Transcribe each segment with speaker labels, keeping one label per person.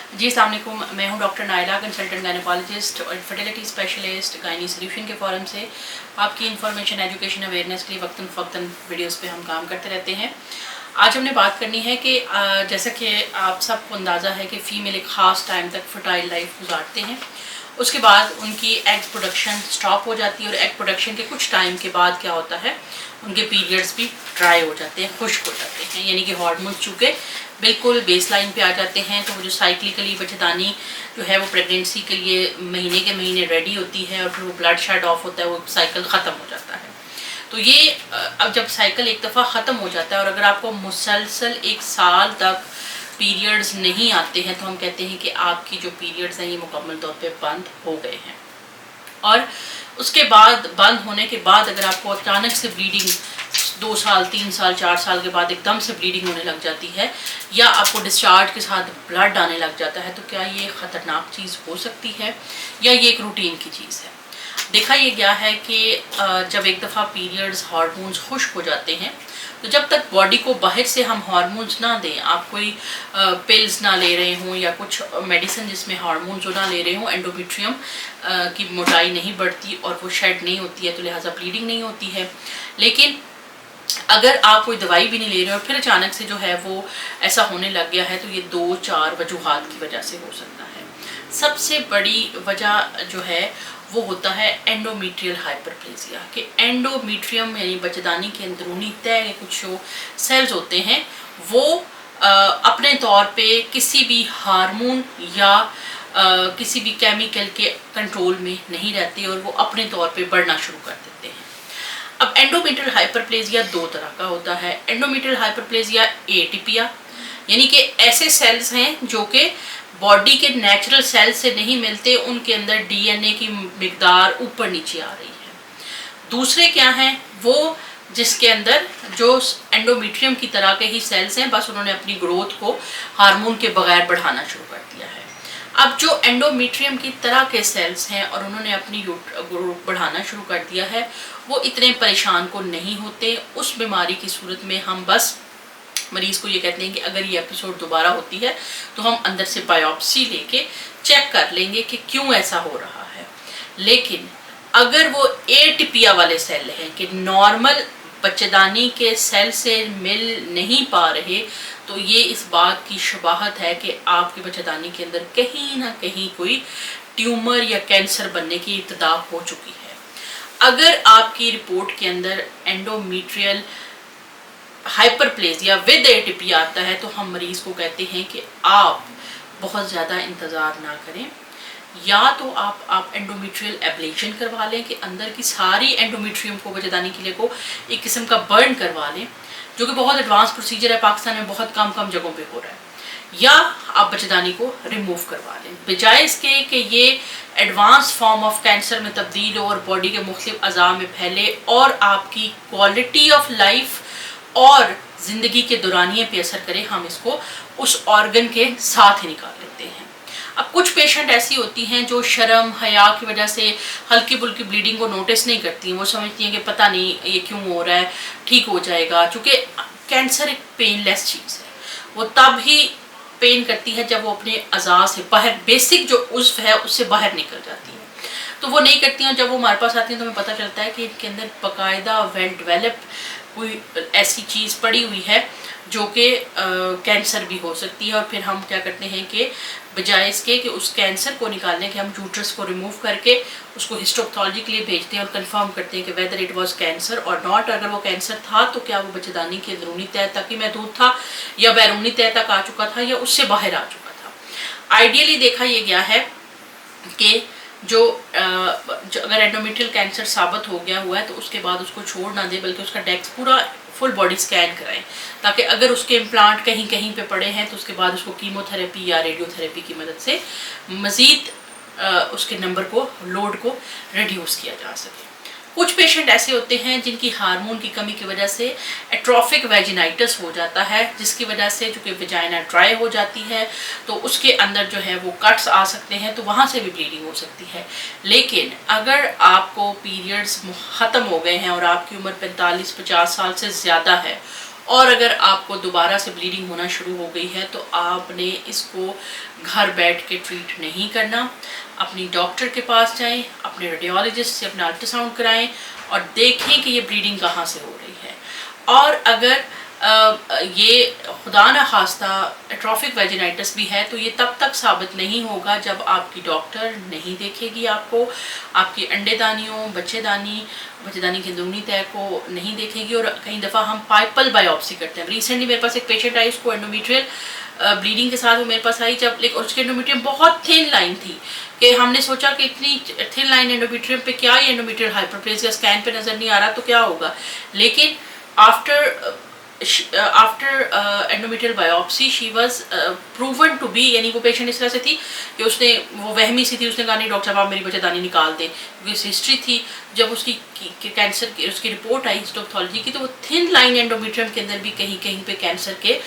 Speaker 1: जी अस्सलाम वालेकुम, मैं हूं डॉक्टर नायला, कंसल्टेंट गायनेकोलॉजिस्ट और फर्टिलिटी स्पेशलिस्ट गायनी सोल्यूशन के फोरम से। आपकी इन्फॉर्मेशन, एजुकेशन, अवेयरनेस के लिए वक्तन फ़वक्तन वीडियोस पे हम काम करते रहते हैं। आज हमने बात करनी है कि जैसा कि आप सबको अंदाज़ा है कि फ़ीमेल एक ख़ास टाइम तक फर्टाइल लाइफ गुजारते हैं, उसके बाद उनकी एग प्रोडक्शन स्टॉप हो जाती है और एग प्रोडक्शन के कुछ टाइम के बाद क्या होता है, उनके पीरियड्स भी ड्राई हो जाते हैं, खुश्क हो जाते हैं, यानी कि हार्मोन चूँकि बिल्कुल बेस लाइन पे आ जाते हैं। तो वो जो साइक्लिकली बच्चेदानी जो है वो प्रेगनेंसी के लिए महीने के महीने रेडी होती है और फिर वो ब्लड शेड ऑफ होता है, वो साइकिल ख़त्म हो जाता है। तो ये अब जब साइकिल एक दफ़ा ख़त्म हो जाता है और अगर आपको मुसलसल 1 साल तक पीरियड्स नहीं आते हैं तो हम कहते हैं कि आपकी जो पीरियड्स हैं ये मुकम्मल तौर पे बंद हो गए हैं। और उसके बाद बंद होने के बाद अगर आपको अचानक से ब्लीडिंग 2 साल 3 साल 4 साल के बाद एकदम से ब्लीडिंग होने लग जाती है या आपको डिस्चार्ज के साथ ब्लड आने लग जाता है, तो क्या ये ख़तरनाक चीज़ हो सकती है या ये एक रूटीन की चीज़ है? देखा ये गया है कि जब एक दफ़ा पीरियड्स हार्मोन्स खुश्क हो जाते हैं तो जब तक बॉडी को बाहर से हम हार्मोन्स ना दें, आप कोई पिल्स ना ले रहे हों या कुछ मेडिसिन जिसमें हार्मोन्स जो ना ले रहे हों, एंडोमेट्रियम की मोटाई नहीं बढ़ती और वो शेड नहीं होती है, तो लिहाजा ब्लीडिंग नहीं होती है। लेकिन अगर आप कोई दवाई भी नहीं ले रहे और फिर अचानक से जो है वो ऐसा होने लग गया है, तो ये 2-4 वजूहात की वजह से हो सकता है। सबसे बड़ी वजह जो है वो होता है एंडोमेट्रियल हाइपरप्लेजिया, कि एंडोमेट्रियम यानी बच्चेदानी के अंदरूनी तह के कुछ जो सेल्स होते हैं वो अपने तौर पे किसी भी हार्मोन या किसी भी केमिकल के कंट्रोल में नहीं रहते और वो अपने तौर पे बढ़ना शुरू कर देते हैं। अब एंडोमेट्रियल हाइपरप्लेजिया 2 तरह का होता है। एंडोमेट्रियल हाइपरप्लेजिया एटिपिया, यानी कि ऐसे सेल्स हैं जो कि बॉडी के नेचुरल सेल्स से नहीं मिलते, उनके अंदर डीएनए की मिकदार ऊपर नीचे आ रही है। दूसरे क्या हैं, वो जिसके अंदर जो एंडोमेट्रियम की तरह के ही सेल्स हैं, बस उन्होंने अपनी ग्रोथ को हार्मोन के बगैर बढ़ाना शुरू कर दिया है। अब जो एंडोमेट्रियम की तरह के सेल्स हैं और उन्होंने अपनी ग्रोथ बढ़ाना शुरू कर दिया है, वो इतने परेशान को नहीं होते। उस बीमारी की सूरत में हम बस मरीज़ को ये कहते हैं कि अगर ये एपिसोड दोबारा होती है तो हम अंदर से बायोप्सी लेके चेक कर लेंगे कि क्यों ऐसा हो रहा है। लेकिन अगर वो एटिपिया वाले सेल हैं कि नॉर्मल बच्चेदानी के सेल से मिल नहीं पा रहे, तो ये इस बात की शबाहत है कि आपकी बच्चेदानी के अंदर कहीं ना कहीं कोई ट्यूमर या कैंसर बनने की इब्तिदा हो चुकी है। अगर आपकी रिपोर्ट के अंदर एंडोमेट्रियल हाइपरप्लेजिया विद एटिपिया आता है तो हम मरीज़ को कहते हैं कि आप बहुत ज़्यादा इंतज़ार ना करें, या तो आप एंडोमेट्रियल एब्लेशन करवा लें कि अंदर की सारी एंडोमेट्रियम को बच्चेदानी के लिए को एक किस्म का बर्न करवा लें, जो कि बहुत एडवांस प्रोसीजर है, पाकिस्तान में बहुत कम जगहों पे हो रहा है, या आप बच्चेदानी को रिमूव करवा लें, बजाय इसके कि ये एडवांस फॉर्म ऑफ कैंसर में तब्दील हो और बॉडी के मुख्तलिफ अज़ा में फैले और आपकी क्वालिटी ऑफ लाइफ और ज़िंदगी के दौरानिए पे असर करे। हम इसको उस ऑर्गन के साथ ही निकाल लेते हैं। अब कुछ पेशेंट ऐसी होती हैं जो शर्म हया की वजह से हल्की फुल्की ब्लीडिंग को नोटिस नहीं करती हैं, वो समझती हैं कि पता नहीं ये क्यों हो रहा है, ठीक हो जाएगा। चूँकि कैंसर एक पेनलेस चीज़ है, वो तब ही पेन करती है जब वो अपने अज़ा से बाहर, बेसिक जो उज़्व है उससे बाहर निकल जाती है, तो वो नहीं करती हैं। जब वो हमारे पास आती हैं तो हमें पता चलता है कि इनके अंदर बाकायदा वेल डेवलप कोई ऐसी चीज़ पड़ी हुई है जो कि कैंसर भी हो सकती है। और फिर हम क्या करते हैं कि बजाय इसके कि उस कैंसर को निकालने के, हम यूट्रस को रिमूव करके उसको हिस्टोपैथोलॉजी के लिए भेजते हैं और कंफर्म करते हैं कि वेदर इट वाज कैंसर और नॉट। अगर वो कैंसर था तो क्या वो बच्चेदानी के अंदरूनी तह तक ही महदूद था या बैरूनी तह तक आ चुका था या उससे बाहर आ चुका था। आइडियली देखा ये गया है कि जो अगर एंडोमेट्रियल कैंसर साबित हो गया हुआ है तो उसके बाद उसको छोड़ ना दे, बल्कि उसका डेक्स पूरा फुल बॉडी स्कैन कराएं, ताकि अगर उसके इम्प्लांट कहीं कहीं पे पड़े हैं तो उसके बाद उसको कीमोथेरेपी या रेडियोथेरेपी की मदद से मज़ीद उसके नंबर को, लोड को रिड्यूस किया जा सके। कुछ पेशेंट ऐसे होते हैं जिनकी हार्मोन की कमी की वजह से एट्रोफिक वेजिनाइटिस हो जाता है, जिसकी वजह से चूँकि वेजाइना ड्राई हो जाती है तो उसके अंदर जो है वो कट्स आ सकते हैं, तो वहाँ से भी ब्लीडिंग हो सकती है। लेकिन अगर आपको पीरियड्स ख़त्म हो गए हैं और आपकी उम्र 45-50 साल से ज़्यादा है اور اگر آپ کو دوبارہ سے بلیڈنگ ہونا شروع ہو گئی ہے تو آپ نے اس کو گھر بیٹھ کے ٹریٹ نہیں کرنا، اپنی ڈاکٹر کے پاس جائیں، اپنے ریڈیولوجسٹ سے اپنا الٹرا ساؤنڈ کرائیں اور دیکھیں کہ یہ بلیڈنگ کہاں سے ہو رہی ہے۔ اور اگر یہ خدا نہ خواستہ ایٹروفک ویجینائٹس بھی ہے تو یہ تب تک ثابت نہیں ہوگا جب آپ کی ڈاکٹر نہیں دیکھے گی آپ کو، آپ کی انڈے دانیوں، بچے دانی کے اندرونی تہہ کو نہیں دیکھے گی۔ اور کئی دفعہ ہم پائپل بایوپسی کرتے ہیں۔ ریسنٹلی میرے پاس ایک پیشنٹ آئی، اس کو انڈومیٹریل بلیڈنگ کے ساتھ وہ میرے پاس آئی، جب اس کے انڈومیٹریم بہت تھن لائن تھی کہ ہم نے سوچا کہ اتنی تھن لائن انڈومیٹریم پہ کیا، یہ انڈومیٹریل ہائپرپلیزیا اسکین پہ نظر نہیں آ رہا تو کیا ہوگا، لیکن after endometrial biopsy she was proven to be، یعنی وہ پیشنٹ اس طرح سے تھی کہ اس نے وہ وہمی سی تھی، اس نے کہا نہیں ڈاکٹر صاحب آپ میری بچہ دانی نکال دیں، کیونکہ اس ہسٹری تھی۔ جب اس کی کینسر کی اس کی رپورٹ آئی ہسٹوپیتھولوجی کی تو وہ تھن لائن انڈومیٹریم کے اندر بھی کہیں کہیں پہ کینسر کے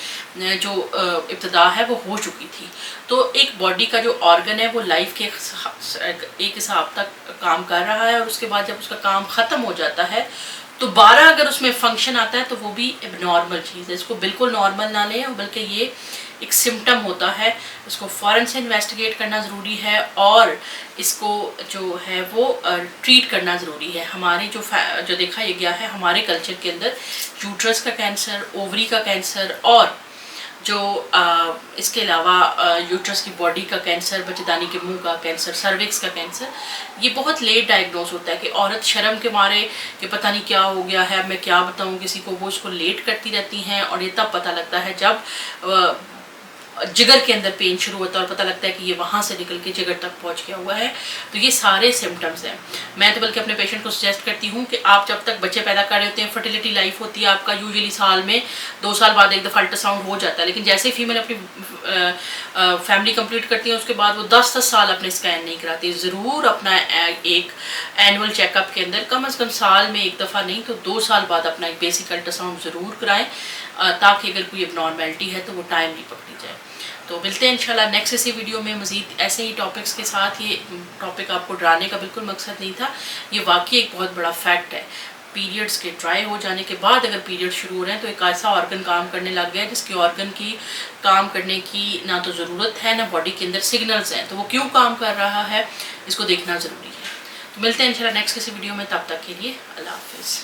Speaker 1: جو ابتدا ہے وہ ہو چکی تھی۔ تو ایک باڈی کا جو آرگن ہے وہ لائف کے ایک حساب تک کام کر رہا ہے، اور اس کے بعد جب اس کا کام ختم ہو جاتا ہے دوبارہ اگر اس میں فنکشن آتا ہے تو وہ بھی اب نارمل چیز ہے۔ اس کو بالکل نارمل نہ لیں، بلکہ یہ ایک سمٹم ہوتا ہے، اس کو فوراً سے انویسٹیگیٹ کرنا ضروری ہے اور اس کو جو ہے وہ ٹریٹ کرنا ضروری ہے۔ ہمارے جو دیکھا یہ گیا ہے ہمارے کلچر کے اندر یوٹرس کا کینسر، اووری کا کینسر اور جو اس کے علاوہ یوٹرس کی باڈی کا کینسر، بچے دانی کے منہ کا کینسر، سروکس کا کینسر، یہ بہت لیٹ ڈائگنوز ہوتا ہے کہ عورت شرم کے مارے کہ پتہ نہیں کیا ہو گیا ہے، میں کیا بتاؤں کسی کو، وہ اس کو لیٹ کرتی رہتی ہیں، اور یہ تب پتہ لگتا ہے جب جگر کے اندر پین شروع ہوتا ہے اور پتہ لگتا ہے کہ یہ وہاں سے نکل کے جگر تک پہنچ گیا ہوا ہے۔ تو یہ سارے سمٹمز ہیں۔ میں تو بلکہ اپنے پیشنٹ کو سجیسٹ کرتی ہوں کہ آپ جب تک بچے پیدا کر رہے ہوتے ہیں، فرٹیلیٹی لائف ہوتی ہے آپ کا یوزلی سال میں 2 سال بعد ایک دفعہ الٹرا ساؤنڈ ہو جاتا ہے، لیکن جیسے ہی فیمیل اپنی فیملی کمپلیٹ کرتی ہیں اس کے بعد وہ 10 سال اپنے اسکین نہیں کراتی۔ ضرور اپنا ایک اینول چیک اپ کے اندر کم از کم سال میں ایک دفعہ نہیں تو 2 سال بعد اپنا ایک بیسک الٹرا ساؤنڈ ضرور کرائیں، تاکہ اگر کوئی اب نارمیلٹی ہے تو وہ ٹائملی پکڑی جائے۔ تو ملتے ہیں انشاءاللہ نیکسٹ اسی ویڈیو میں مزید ایسے ہی ٹاپکس کے ساتھ۔ یہ ٹاپک آپ کو ڈرانے کا بالکل مقصد نہیں تھا، یہ واقعی ایک بہت بڑا فیکٹ ہے۔ پیریڈز کے ڈرائی ہو جانے کے بعد اگر پیریڈ شروع ہو رہے ہیں تو ایک ایسا آرگن کام کرنے لگ گیا ہے جس کی آرگن کی کام کرنے کی نہ تو ضرورت ہے، نہ باڈی کے اندر سگنلز ہیں، تو وہ کیوں کام کر رہا ہے اس کو دیکھنا ضروری ہے۔ تو ملتے ہیں انشاءاللہ نیکسٹ کسی ویڈیو میں، تب تک کے لیے اللہ حافظ۔